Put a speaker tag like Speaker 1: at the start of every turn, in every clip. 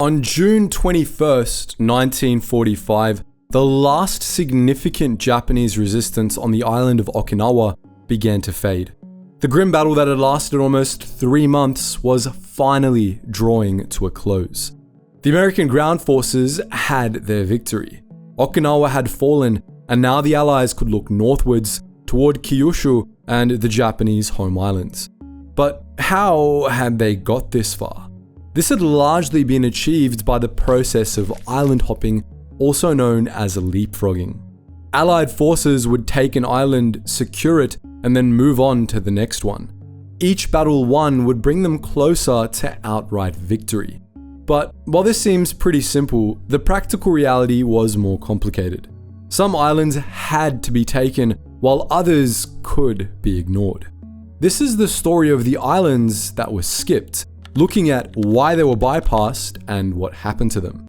Speaker 1: On June 21st, 1945, the last significant Japanese resistance on the island of Okinawa began to fade. The grim battle that had lasted almost 3 months was finally drawing to a close. The American ground forces had their victory. Okinawa had fallen, and now the Allies could look northwards toward Kyushu and the Japanese home islands. But how had they got this far? This had largely been achieved by the process of island hopping, also known as leapfrogging. Allied forces would take an island, secure it, and then move on to the next one. Each battle won would bring them closer to outright victory. But while this seems pretty simple, the practical reality was more complicated. Some islands had to be taken, while others could be ignored. This is the story of the islands that were skipped, looking at why they were bypassed and what happened to them.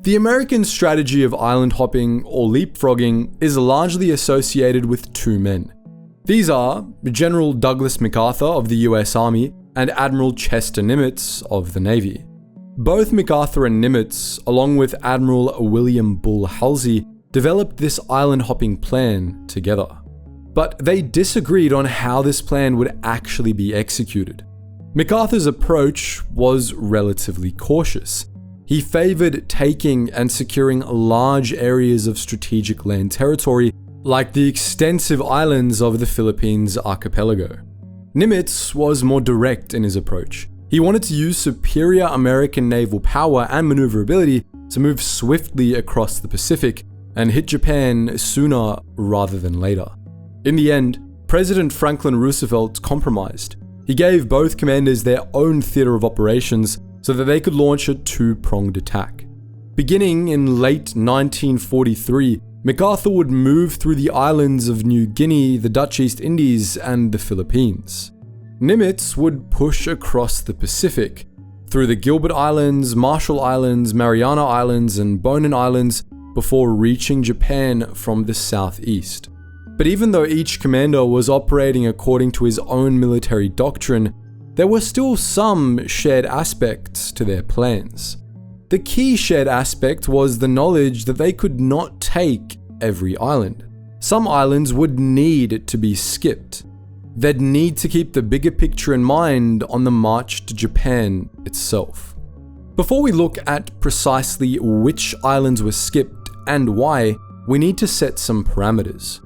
Speaker 1: The American strategy of island hopping or leapfrogging is largely associated with two men. These are General Douglas MacArthur of the US Army and Admiral Chester Nimitz of the Navy. Both MacArthur and Nimitz, along with Admiral William Bull Halsey, developed this island hopping plan together. But they disagreed on how this plan would actually be executed. MacArthur's approach was relatively cautious. He favored taking and securing large areas of strategic land territory, like the extensive islands of the Philippines archipelago. Nimitz was more direct in his approach. He wanted to use superior American naval power and maneuverability to move swiftly across the Pacific and hit Japan sooner rather than later. In the end, President Franklin Roosevelt compromised. He gave both commanders their own theater of operations so that they could launch a two-pronged attack. Beginning in late 1943, MacArthur would move through the islands of New Guinea, the Dutch East Indies, and the Philippines. Nimitz would push across the Pacific, through the Gilbert Islands, Marshall Islands, Mariana Islands, and Bonin Islands before reaching Japan from the southeast. But even though each commander was operating according to his own military doctrine, there were still some shared aspects to their plans. The key shared aspect was the knowledge that they could not take every island. Some islands would need to be skipped. They'd need to keep the bigger picture in mind on the march to Japan itself. Before we look at precisely which islands were skipped and why, we need to set some parameters.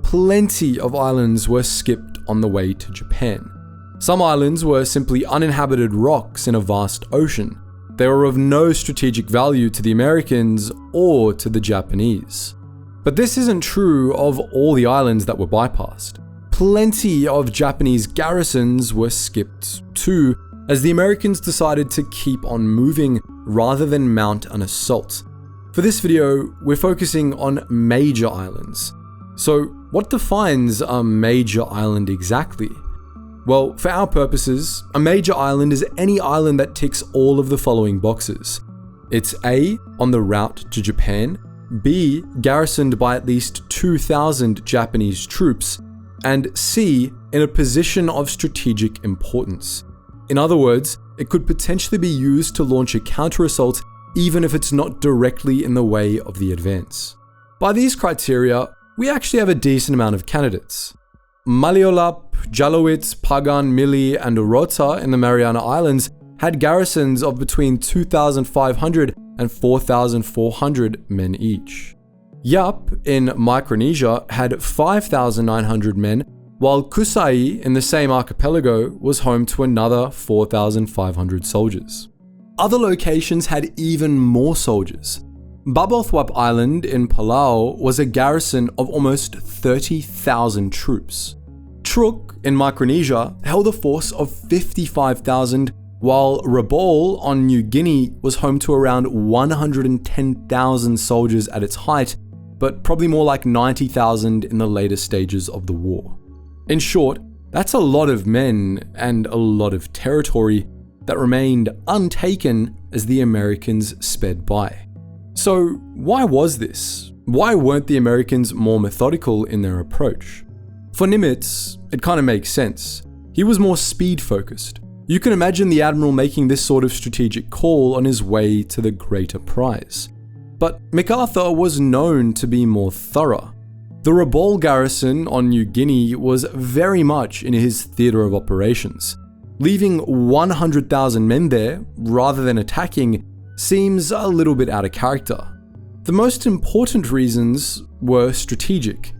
Speaker 1: Plenty of islands were skipped on the way to Japan. Some islands were simply uninhabited rocks in a vast ocean. They were of no strategic value to the Americans or to the Japanese. But this isn't true of all the islands that were bypassed. Plenty of Japanese garrisons were skipped too, as the Americans decided to keep on moving rather than mount an assault. For this video, we're focusing on major islands. So, what defines a major island exactly? Well, for our purposes, a major island is any island that ticks all of the following boxes. It's A, on the route to Japan, B, garrisoned by at least 2,000 Japanese troops, and C, in a position of strategic importance. In other words, it could potentially be used to launch a counter-assault even if it's not directly in the way of the advance. By these criteria, we actually have a decent amount of candidates. Maliolap, Jalowitz, Pagan, Mili, and Orota in the Mariana Islands had garrisons of between 2,500 and 4,400 men each. Yap in Micronesia had 5,900 men, while Kusai in the same archipelago was home to another 4,500 soldiers. Other locations had even more soldiers. Babothwap Island in Palau was a garrison of almost 30,000 troops. Truk in Micronesia held a force of 55,000, while Rabaul on New Guinea was home to around 110,000 soldiers at its height, but probably more like 90,000 in the later stages of the war. In short, that's a lot of men and a lot of territory that remained untaken as the Americans sped by. So why was this? Why weren't the Americans more methodical in their approach? For Nimitz, it kind of makes sense. He was more speed focused. You can imagine the Admiral making this sort of strategic call on his way to the greater prize. But MacArthur was known to be more thorough. The Rabaul garrison on New Guinea was very much in his theatre of operations. Leaving 100,000 men there, rather than attacking, seems a little bit out of character. The most important reasons were strategic.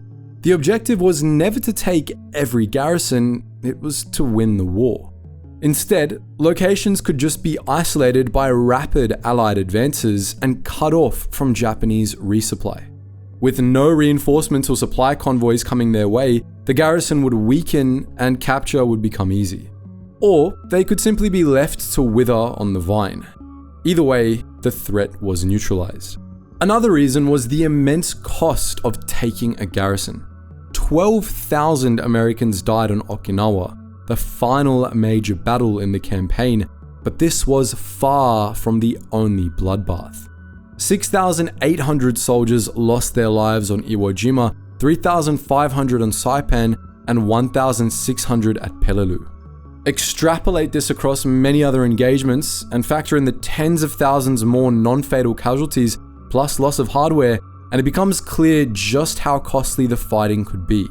Speaker 1: The objective was never to take every garrison, it was to win the war. Instead, locations could just be isolated by rapid Allied advances and cut off from Japanese resupply. With no reinforcements or supply convoys coming their way, the garrison would weaken and capture would become easy. Or they could simply be left to wither on the vine. Either way, the threat was neutralized. Another reason was the immense cost of taking a garrison. 12,000 Americans died on Okinawa, the final major battle in the campaign, but this was far from the only bloodbath. 6,800 soldiers lost their lives on Iwo Jima, 3,500 on Saipan, and 1,600 at Peleliu. Extrapolate this across many other engagements and factor in the tens of thousands more non-fatal casualties plus loss of hardware, and it becomes clear just how costly the fighting could be.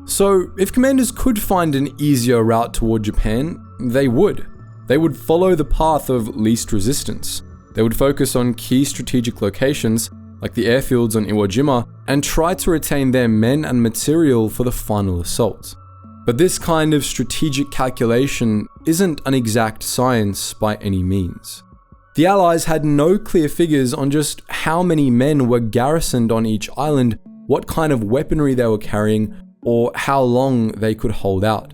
Speaker 1: So, if commanders could find an easier route toward Japan, they would. They would follow the path of least resistance. They would focus on key strategic locations, like the airfields on Iwo Jima, and try to retain their men and material for the final assault. But this kind of strategic calculation isn't an exact science by any means. The Allies had no clear figures on just how many men were garrisoned on each island, what kind of weaponry they were carrying, or how long they could hold out.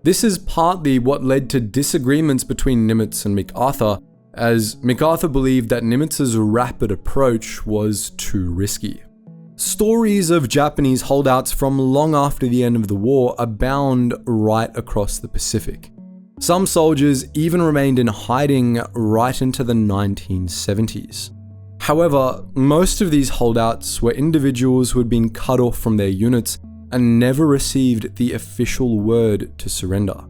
Speaker 1: This is partly what led to disagreements between Nimitz and MacArthur, as MacArthur believed that Nimitz's rapid approach was too risky. Stories of Japanese holdouts from long after the end of the war abound right across the Pacific. Some soldiers even remained in hiding right into the 1970s. However, most of these holdouts were individuals who had been cut off from their units and never received the official word to surrender.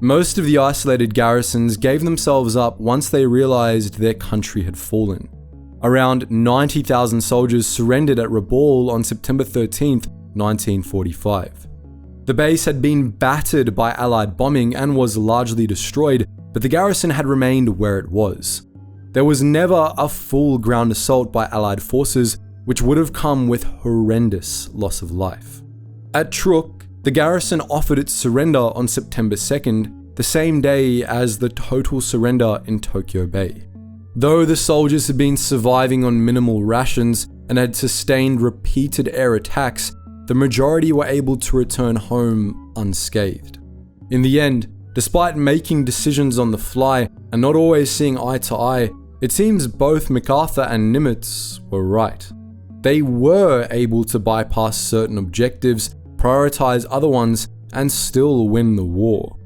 Speaker 1: Most of the isolated garrisons gave themselves up once they realized their country had fallen. Around 90,000 soldiers surrendered at Rabaul on September 13, 1945. The base had been battered by Allied bombing and was largely destroyed, but the garrison had remained where it was. There was never a full ground assault by Allied forces, which would have come with horrendous loss of life. At Truk, the garrison offered its surrender on September 2nd, the same day as the total surrender in Tokyo Bay. Though the soldiers had been surviving on minimal rations and had sustained repeated air attacks, the majority were able to return home unscathed. In the end, despite making decisions on the fly and not always seeing eye to eye, it seems both MacArthur and Nimitz were right. They were able to bypass certain objectives, prioritize other ones, and still win the war.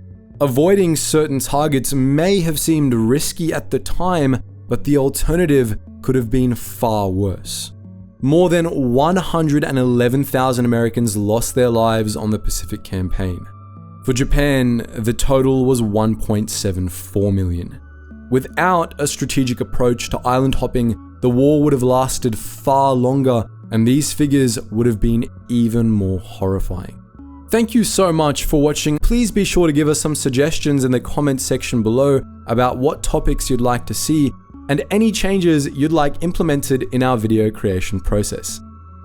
Speaker 1: Avoiding certain targets may have seemed risky at the time, but the alternative could have been far worse. More than 111,000 Americans lost their lives on the Pacific Campaign. For Japan, the total was 1.74 million. Without a strategic approach to island hopping, the war would have lasted far longer, and these figures would have been even more horrifying. Thank you so much for watching. Please be sure to give us some suggestions in the comments section below about what topics you'd like to see and any changes you'd like implemented in our video creation process.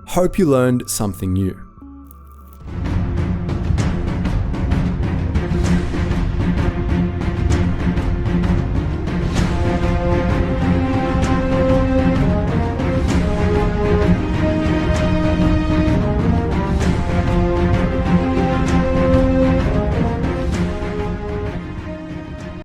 Speaker 1: Hope you learned something new.